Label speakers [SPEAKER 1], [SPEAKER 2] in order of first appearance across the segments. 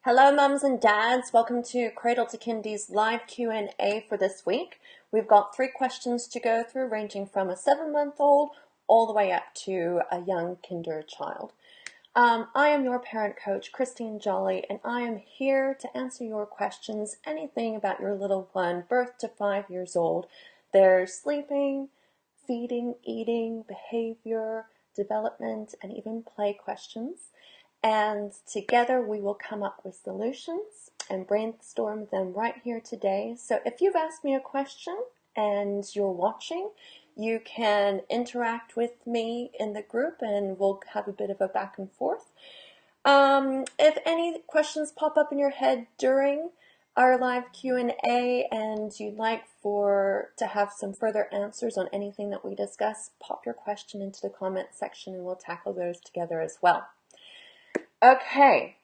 [SPEAKER 1] Hello, mums and dads. Welcome to Cradle to Kindy's live Q&A for this week. We've got 3 questions to go through, ranging from a 7-month-old all the way up to a young kinder child. I am your parent coach, Christine Jolly, and I am here to answer your questions, anything about your little one, birth to 5 years old. Their sleeping, feeding, eating, behavior, development, and even play questions. And together we will come up with solutions and brainstorm them right here today. So if you've asked me a question and you're watching, you can interact with me in the group and we'll have a bit of a back and forth. If any questions pop up in your head during our live Q&A and you'd like to have some further answers on anything that we discuss, pop your question into the comment section and we'll tackle those together as well. Okay,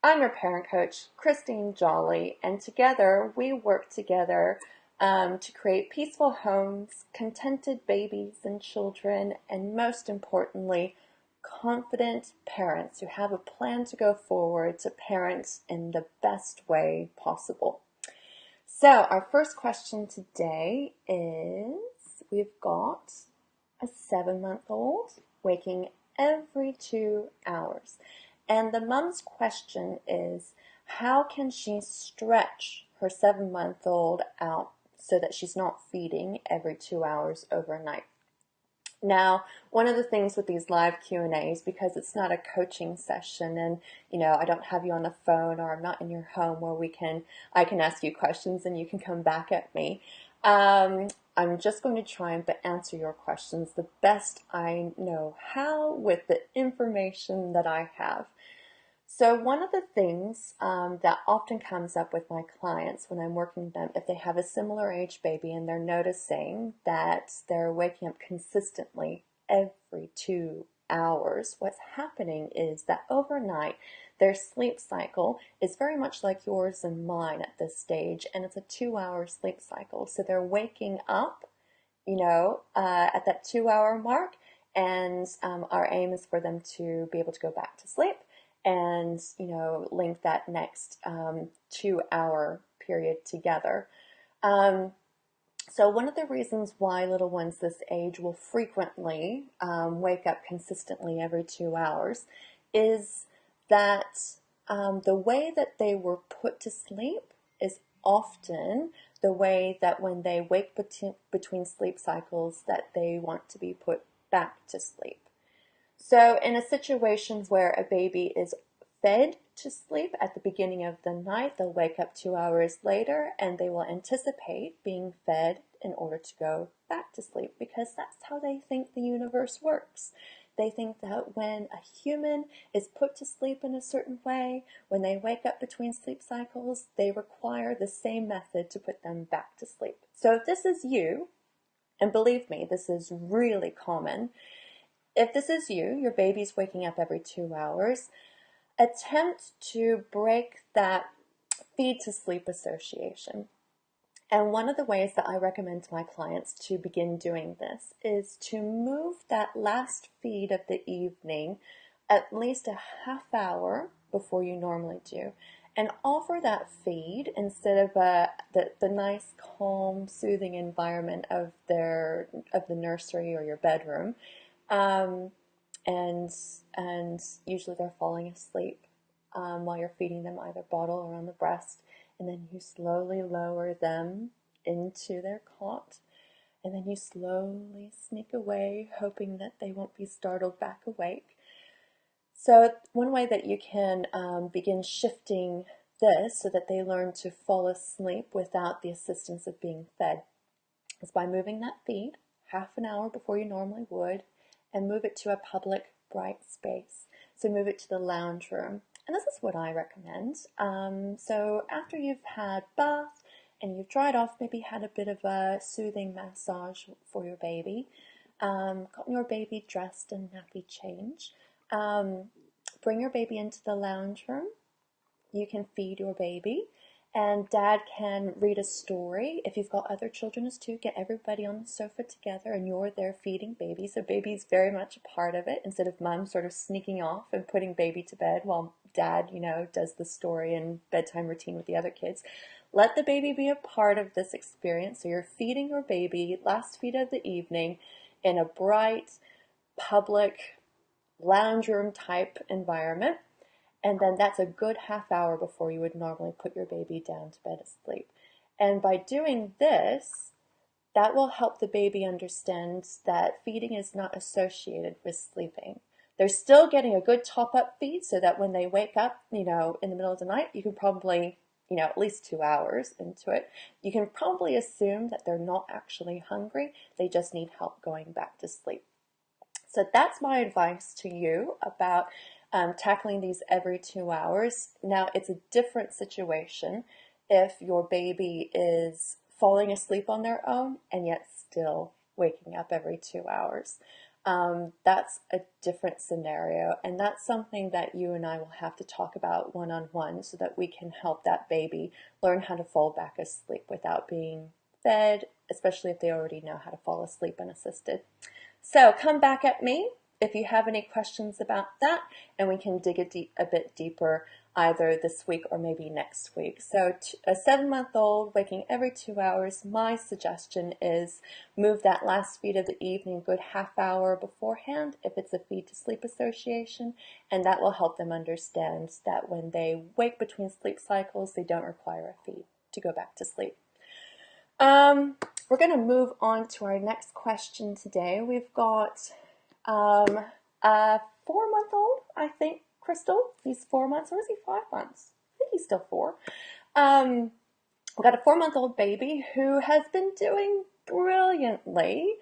[SPEAKER 1] I'm your parent coach, Christine Jolly, and together we work together to create peaceful homes, contented babies and children, and most importantly, confident parents who have a plan to go forward to parent in the best way possible. So our first question today is, we've got a 7-month-old waking every 2 hours. And the mom's question is, how can she stretch her 7-month-old out so that she's not feeding every 2 hours overnight? Now, one of the things with these live Q&As, because it's not a coaching session and, I don't have you on the phone or I'm not in your home where I can ask you questions and you can come back at me. I'm just going to try and answer your questions the best I know how with the information that I have. So one of the things that often comes up with my clients when I'm working with them, if they have a similar age baby and they're noticing that they're waking up consistently every 2 hours, what's happening is that overnight their sleep cycle is very much like yours and mine at this stage, and it's a 2-hour sleep cycle. So they're waking up, at that 2-hour mark, and our aim is for them to be able to go back to sleep and link that next 2-hour period together. So one of the reasons why little ones this age will frequently wake up consistently every 2 hours is that the way that they were put to sleep is often the way that when they wake between sleep cycles that they want to be put back to sleep. So in a situation where a baby is fed to sleep at the beginning of the night, they'll wake up 2 hours later and they will anticipate being fed in order to go back to sleep, because that's how they think the universe works. They think that when a human is put to sleep in a certain way, when they wake up between sleep cycles, they require the same method to put them back to sleep. So if this is you, and believe me, this is really common, if this is you, your baby's waking up every 2 hours, attempt to break that feed to sleep association. And one of the ways that I recommend to my clients to begin doing this is to move that last feed of the evening at least a half hour before you normally do, and offer that feed instead of the nice, calm, soothing environment of the nursery or your bedroom. And usually they're falling asleep while you're feeding them either bottle or on the breast, and then you slowly lower them into their cot, and then you slowly sneak away, hoping that they won't be startled back awake. So one way that you can begin shifting this so that they learn to fall asleep without the assistance of being fed is by moving that feed half an hour before you normally would, and move it to a public, bright space. So move it to the lounge room. And this is what I recommend. So after you've had bath and you've dried off, maybe had a bit of a soothing massage for your baby, gotten your baby dressed and nappy change, bring your baby into the lounge room. You can feed your baby, and dad can read a story. If you've got other children as too, get everybody on the sofa together and you're there feeding baby. So baby's very much a part of it, instead of mom sort of sneaking off and putting baby to bed while dad, you know, does the story and bedtime routine with the other kids. Let the baby be a part of this experience. So you're feeding your baby last feed of the evening in a bright, public, lounge room type environment. And then that's a good half hour before you would normally put your baby down to bed asleep. And by doing this, that will help the baby understand that feeding is not associated with sleeping. They're still getting a good top-up feed so that when they wake up, you know, in the middle of the night, you can probably, you know, at least 2 hours into it, you can probably assume that they're not actually hungry. They just need help going back to sleep. So that's my advice to you about tackling these every 2 hours. Now, it's a different situation if your baby is falling asleep on their own and yet still waking up every 2 hours. That's a different scenario, and that's something that you and I will have to talk about one-on-one so that we can help that baby learn how to fall back asleep without being fed, especially if they already know how to fall asleep unassisted. So come back at me if you have any questions about that, and we can dig a bit deeper either this week or maybe next week. So a 7-month-old waking every 2 hours, my suggestion is move that last feed of the evening a good half hour beforehand if it's a feed to sleep association, and that will help them understand that when they wake between sleep cycles, they don't require a feed to go back to sleep. We're going to move on to our next question today. We've got a 4-month-old, I think, Crystal. He's 4 months, or is he 5 months? I think he's still 4. We've got a 4-month-old baby who has been doing brilliantly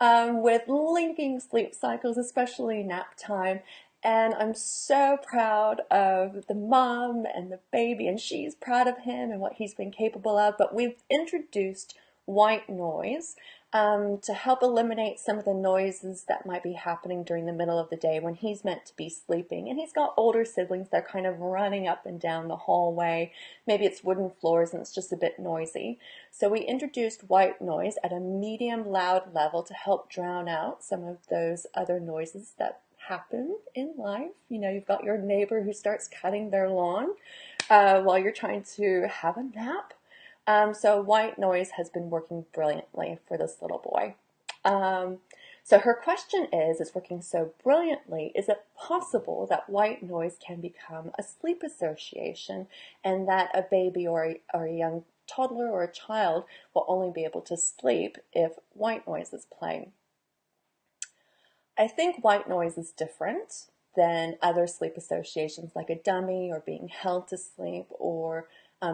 [SPEAKER 1] with linking sleep cycles, especially nap time. And I'm so proud of the mom and the baby, and she's proud of him and what he's been capable of. But we've introduced white noise to help eliminate some of the noises that might be happening during the middle of the day when he's meant to be sleeping. And he's got older siblings that are kind of running up and down the hallway. Maybe it's wooden floors and it's just a bit noisy. So we introduced white noise at a medium loud level to help drown out some of those other noises that happen in life. You know, you've got your neighbor who starts cutting their lawn while you're trying to have a nap. So white noise has been working brilliantly for this little boy. So her question is, it's working so brilliantly, is it possible that white noise can become a sleep association and that a baby or a young toddler or a child will only be able to sleep if white noise is playing? I think white noise is different than other sleep associations like a dummy or being held to sleep or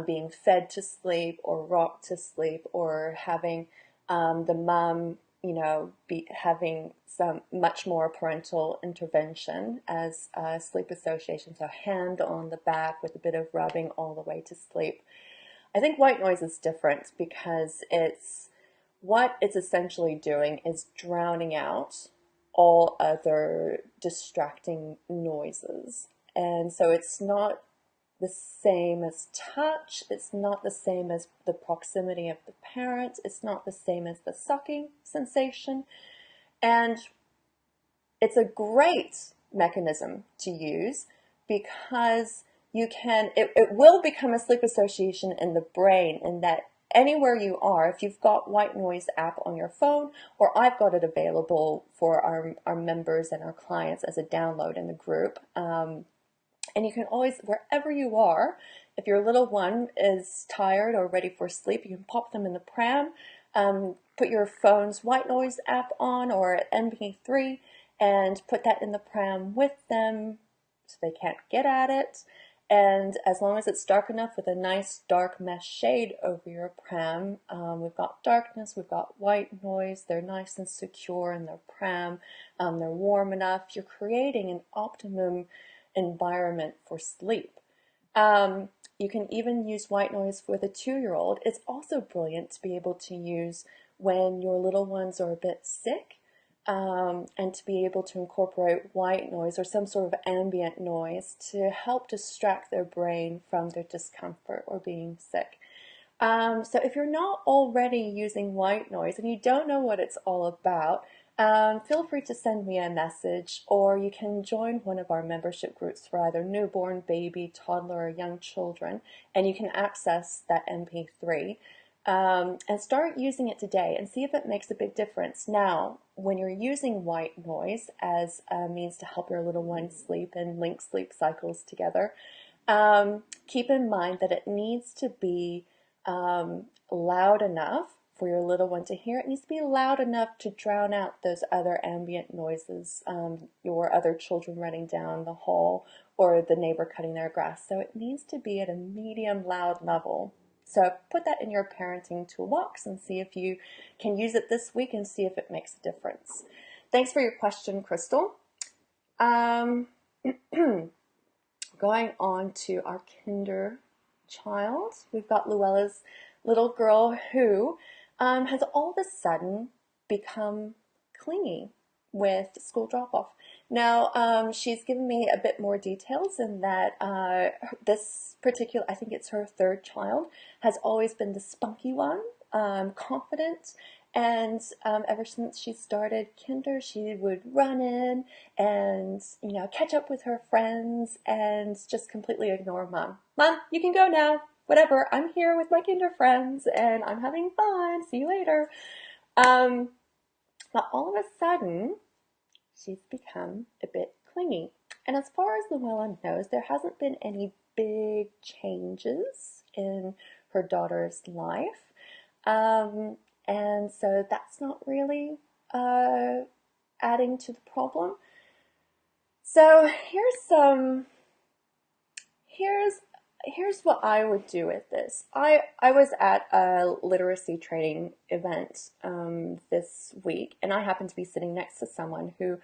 [SPEAKER 1] being fed to sleep or rocked to sleep or having the mom, you know, having some much more parental intervention as sleep association. So hand on the back with a bit of rubbing all the way to sleep. I think white noise is different because what it's essentially doing is drowning out all other distracting noises. And so it's not the same as touch, it's not the same as the proximity of the parent, it's not the same as the sucking sensation, and it's a great mechanism to use because it will become a sleep association in the brain, in that anywhere you are, if you've got white noise app on your phone, or I've got it available for our members and our clients as a download in the group, and you can always, wherever you are, if your little one is tired or ready for sleep, you can pop them in the pram, put your phone's white noise app on or MP3, and put that in the pram with them so they can't get at it. And as long as it's dark enough with a nice dark mesh shade over your pram, we've got darkness, we've got white noise, they're nice and secure in their pram, they're warm enough. You're creating an optimum environment for sleep. You can even use white noise with a 2-year-old. It's also brilliant to be able to use when your little ones are a bit sick, and to be able to incorporate white noise or some sort of ambient noise to help distract their brain from their discomfort or being sick. So if you're not already using white noise and you don't know what it's all about, Feel free to send me a message, or you can join one of our membership groups for either newborn, baby, toddler, or young children, and you can access that MP3 and start using it today and see if it makes a big difference. Now, when you're using white noise as a means to help your little one sleep and link sleep cycles together, keep in mind that it needs to be loud enough for your little one to hear. It needs to be loud enough to drown out those other ambient noises, your other children running down the hall or the neighbor cutting their grass. So it needs to be at a medium loud level. So put that in your parenting toolbox and see if you can use it this week and see if it makes a difference. Thanks for your question, Crystal. Going on to our kinder child, we've got Luella's little girl who has all of a sudden become clingy with school drop-off. Now, she's given me a bit more details in that this particular, I think it's her third child, has always been the spunky one, confident, and ever since she started kinder, she would run in and, you know, catch up with her friends and just completely ignore mom. Mom, you can go now. Whatever, I'm here with my kinder friends and I'm having fun. See you later. But all of a sudden, she's become a bit clingy. And as far as Luella knows, there hasn't been any big changes in her daughter's life. And so that's not really adding to the problem. So here's what I would do with this. I was at a literacy training event this week, and I happened to be sitting next to someone who,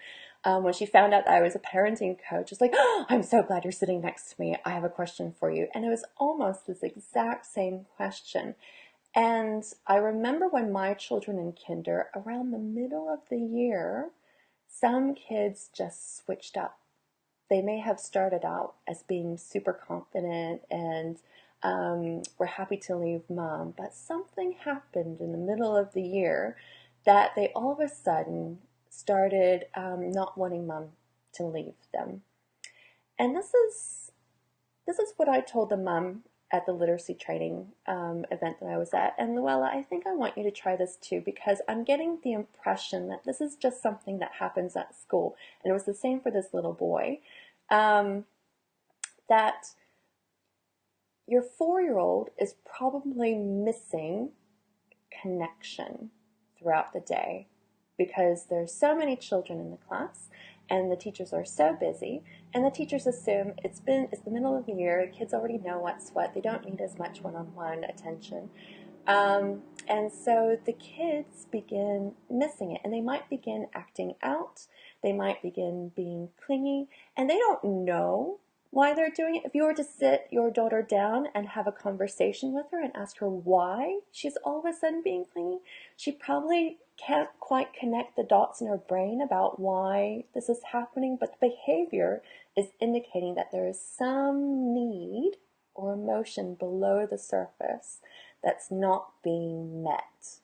[SPEAKER 1] when she found out that I was a parenting coach, was like, "Oh, I'm so glad you're sitting next to me. I have a question for you." And it was almost this exact same question. And I remember when my children in kinder, around the middle of the year, some kids just switched up. They may have started out as being super confident and were happy to leave mom, but something happened in the middle of the year that they all of a sudden started not wanting mom to leave them. And this is what I told the mom at the literacy training event that I was at. And Luella, I think I want you to try this too, because I'm getting the impression that this is just something that happens at school. And it was the same for this little boy. That your 4-year-old is probably missing connection throughout the day because there's so many children in the class and the teachers are so busy, and the teachers assume it's the middle of the year, kids already know what's what, they don't need as much one-on-one attention. And so the kids begin missing it, and they might begin acting out, they might begin being clingy, and they don't know why they're doing it. If you were to sit your daughter down and have a conversation with her and ask her why she's all of a sudden being clingy, she probably can't quite connect the dots in her brain about why this is happening, but the behavior is indicating that there is some need or emotion below the surface that's not being met.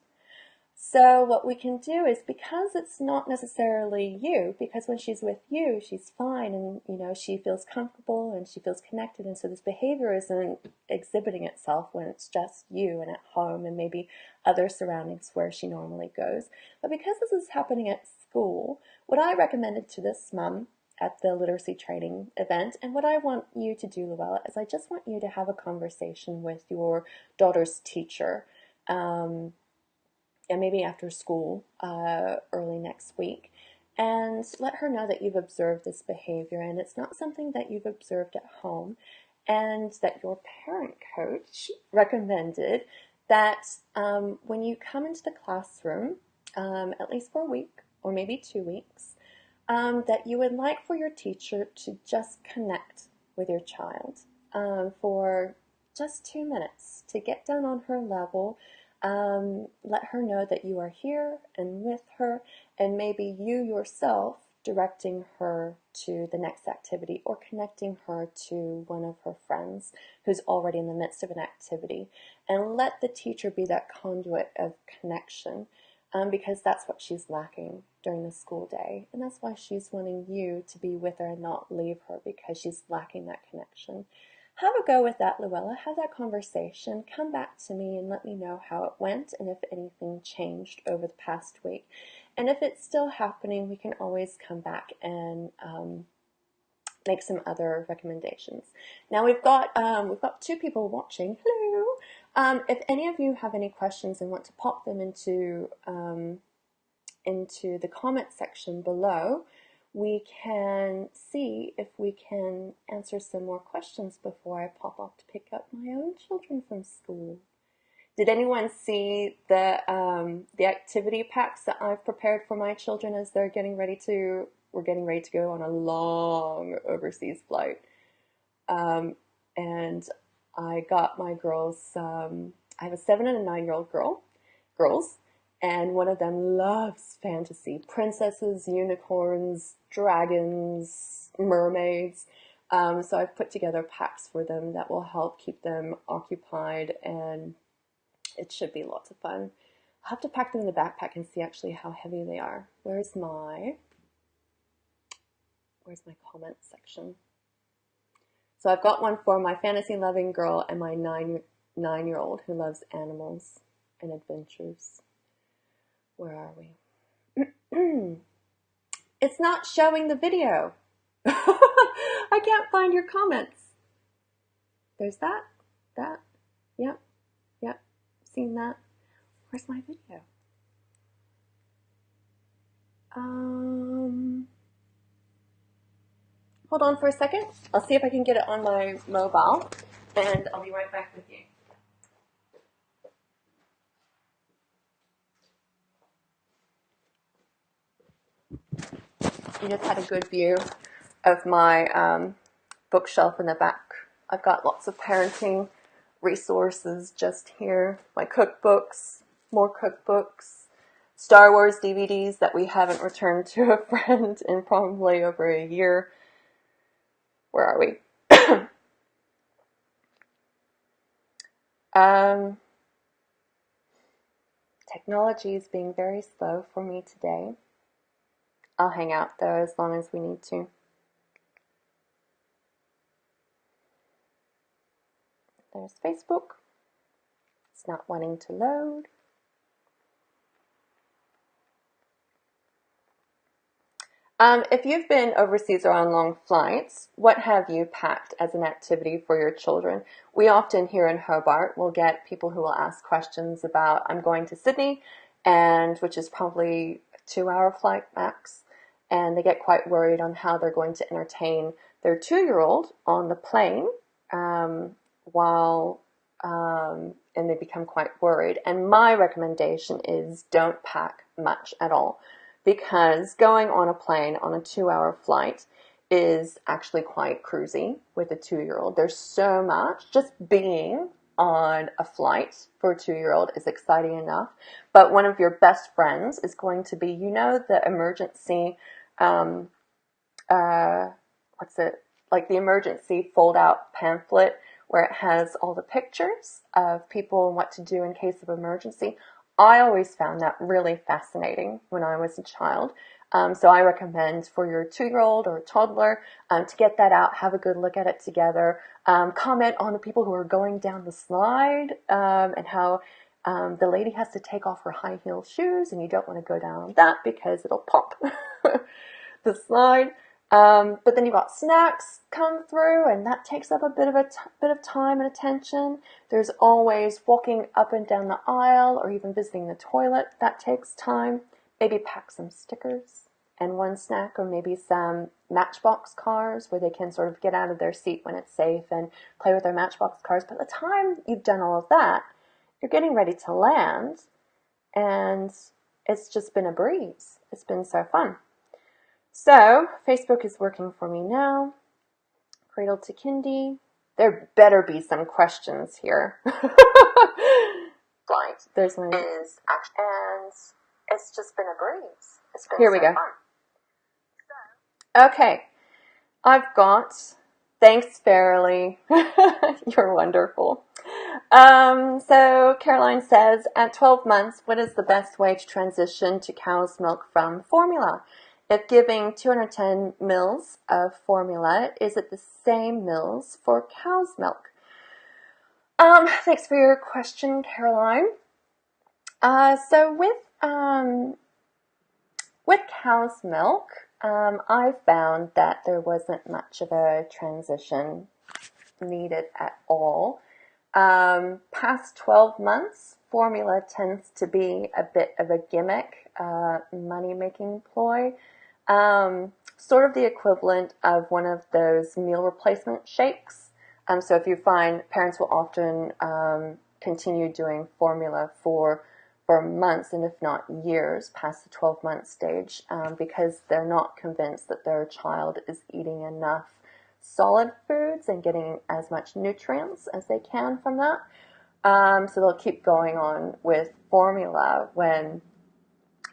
[SPEAKER 1] So what we can do is, because it's not necessarily you, because when she's with you, she's fine and, you know, she feels comfortable and she feels connected, and so this behavior isn't exhibiting itself when it's just you and at home and maybe other surroundings where she normally goes. But because this is happening at school, what I recommended to this mom at the literacy training event, and what I want you to do, Luella, is I just want you to have a conversation with your daughter's teacher, and maybe after school, early next week, and let her know that you've observed this behavior and it's not something that you've observed at home, and that your parent coach recommended that when you come into the classroom, at least for a week or maybe 2 weeks, that you would like for your teacher to just connect with your child for just 2 minutes, to get down on her level. Let her know that you are here and with her, and maybe you yourself directing her to the next activity or connecting her to one of her friends who's already in the midst of an activity, and let the teacher be that conduit of connection, because that's what she's lacking during the school day. And that's why she's wanting you to be with her and not leave her, because she's lacking that connection. Have a go with that, Luella. Have that conversation. Come back to me and let me know how it went and if anything changed over the past week. And if it's still happening, we can always come back and make some other recommendations. Now we've got 2 people watching. Hello. If any of you have any questions and want to pop them into the comment section below, we can see if we can answer some more questions before I pop off to pick up my own children from school. Did anyone see the activity packs that I've prepared for my children as we're getting ready to go on a long overseas flight? And I got my girls, I have a 7 and a 9-year-old girls, and one of them loves fantasy, princesses, unicorns, dragons, mermaids. So I've put together packs for them that will help keep them occupied, and it should be lots of fun. I'll have to pack them in the backpack and see actually how heavy they are. Where's my comment section? So I've got one for my fantasy-loving girl and my 9-year-old who loves animals and adventures. Where are we? It's not showing the video. I can't find your comments. There's that. Yep. Seen that. Where's my video? Hold on for a second. I'll see if I can get it on my mobile, and I'll be right back with you. You just had a good view of my bookshelf in the back. I've got lots of parenting resources just here. My cookbooks, more cookbooks, Star Wars DVDs that we haven't returned to a friend in probably over a year. Where are we? Technology is being very slow for me today. I'll hang out though as long as we need to. There's Facebook. It's not wanting to load. If you've been overseas or on long flights, what have you packed as an activity for your children? We often here in Hobart will get people who will ask questions about, I'm going to Sydney, and which is probably a 2-hour flight max, and they get quite worried on how they're going to entertain their 2-year-old on the plane and they become quite worried. And my recommendation is don't pack much at all, because going on a plane on a 2-hour flight is actually quite cruisy with a 2-year-old. There's so much. Just being on a flight for a 2-year-old is exciting enough. But one of your best friends is going to be, the emergency, like the emergency fold-out pamphlet where it has all the pictures of people and what to do in case of emergency. I always found that really fascinating when I was a child. So I recommend for your 2-year-old or a toddler to get that out, have a good look at it together, comment on the people who are going down the slide and how the lady has to take off her high heel shoes and you don't want to go down that because it'll pop the slide. But then you've got snacks come through, and that takes up a bit of time and attention. There's always walking up and down the aisle or even visiting the toilet. That takes time. Maybe pack some stickers and one snack, or maybe some Matchbox cars where they can sort of get out of their seat when it's safe and play with their Matchbox cars. By the time you've done all of that, you're getting ready to land, and it's just been a breeze. It's been so fun. So, Facebook is working for me now. Cradle to Kindy. There better be some questions here. Right. There's one. And it's just been a breeze. It's been here we go. Fun. Okay. I've got, thanks Fairly. You're wonderful. So Caroline says, at 12 months, what is the best way to transition to cow's milk from formula? If giving 210 mils of formula, is it the same mils for cow's milk? Thanks for your question, Caroline. So with cow's milk, I found that there wasn't much of a transition needed at all. Past 12 months, formula tends to be a bit of a gimmick, money-making ploy, sort of the equivalent of one of those meal replacement shakes. So if you find parents will often continue doing formula for months and if not years past the 12-month stage because they're not convinced that their child is eating enough solid foods and getting as much nutrients as they can from that. So they'll keep going on with formula when,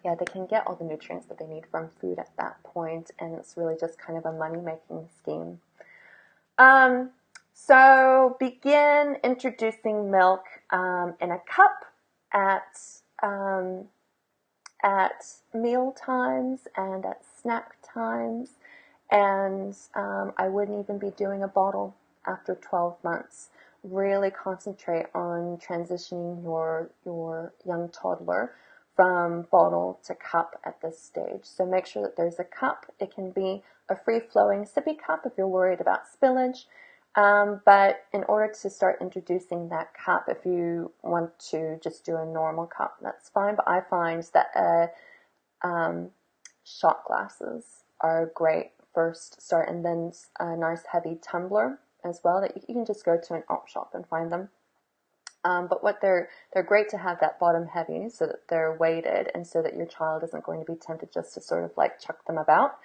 [SPEAKER 1] yeah, they can get all the nutrients that they need from food at that point, and it's really just kind of a money-making scheme. So begin introducing milk in a cup at meal times and at snack times. And I wouldn't even be doing a bottle after 12 months. Really concentrate on transitioning your young toddler from bottle to cup at this stage. So make sure that there's a cup. It can be a free-flowing sippy cup if you're worried about spillage. But in order to start introducing that cup, if you want to just do a normal cup, that's fine. But I find that shot glasses are great first start, and then a nice heavy tumbler as well that you can just go to an op shop and find them. But what they're great to have that bottom heavy so that they're weighted and so that your child isn't going to be tempted just to sort of like chuck them about.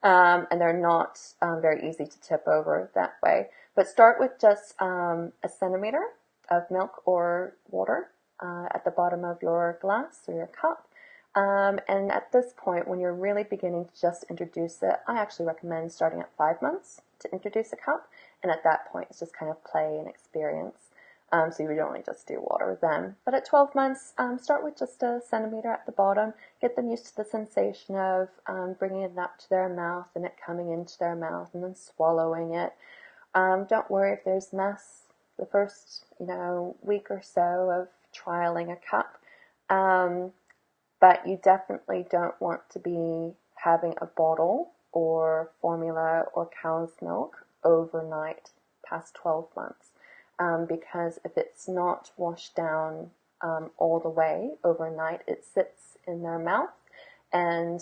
[SPEAKER 1] And they're not very easy to tip over that way. But start with just a centimeter of milk or water at the bottom of your glass or your cup. And at this point, when you're really beginning to just introduce it, I actually recommend starting at 5 months to introduce a cup. And at that point, it's just kind of play and experience. So you would only just do water then. But at 12 months, start with just a centimeter at the bottom. Get them used to the sensation of bringing it up to their mouth and it coming into their mouth and then swallowing it. Don't worry if there's mess the first, week or so of trialing a cup. But you definitely don't want to be having a bottle or formula or cow's milk overnight past 12 months. Because if it's not washed down all the way overnight, it sits in their mouth. And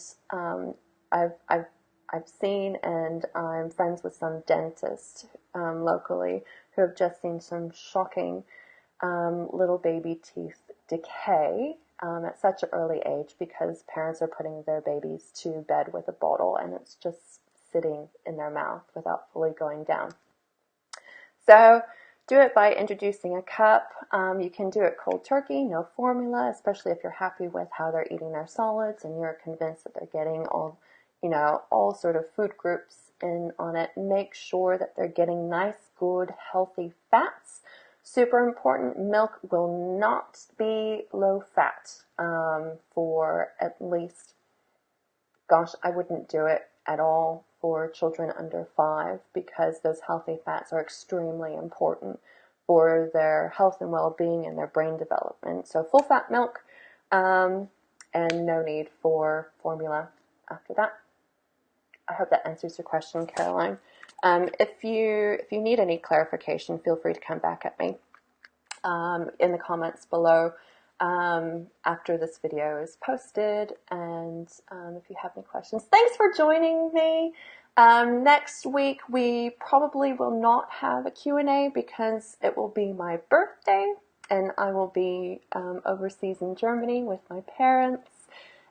[SPEAKER 1] I've seen, and I'm friends with some dentists locally who have just seen some shocking little baby teeth decay at such an early age because parents are putting their babies to bed with a bottle and it's just sitting in their mouth without fully going down. So do it by introducing a cup. You can do it cold turkey, no formula, especially if you're happy with how they're eating their solids and you're convinced that they're getting all sort of food groups in on it. Make sure that they're getting nice, good, healthy fats. Super important, milk will not be low fat for at least, I wouldn't do it at all for children under 5 because those healthy fats are extremely important for their health and well-being and their brain development. So full fat milk and no need for formula after that. I hope that answers your question, Caroline. If you need any clarification, feel free to come back at me in the comments below after this video is posted. And if you have any questions, thanks for joining me. Next week, we probably will not have a Q&A because it will be my birthday and I will be overseas in Germany with my parents.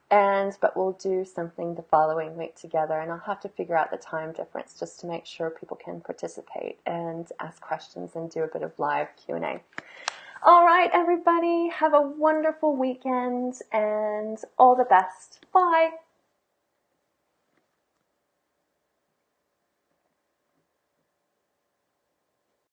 [SPEAKER 1] But we'll do something the following week together, and I'll have to figure out the time difference just to make sure people can participate and ask questions and do a bit of live Q&A. All right, everybody, have a wonderful weekend and all the best. Bye.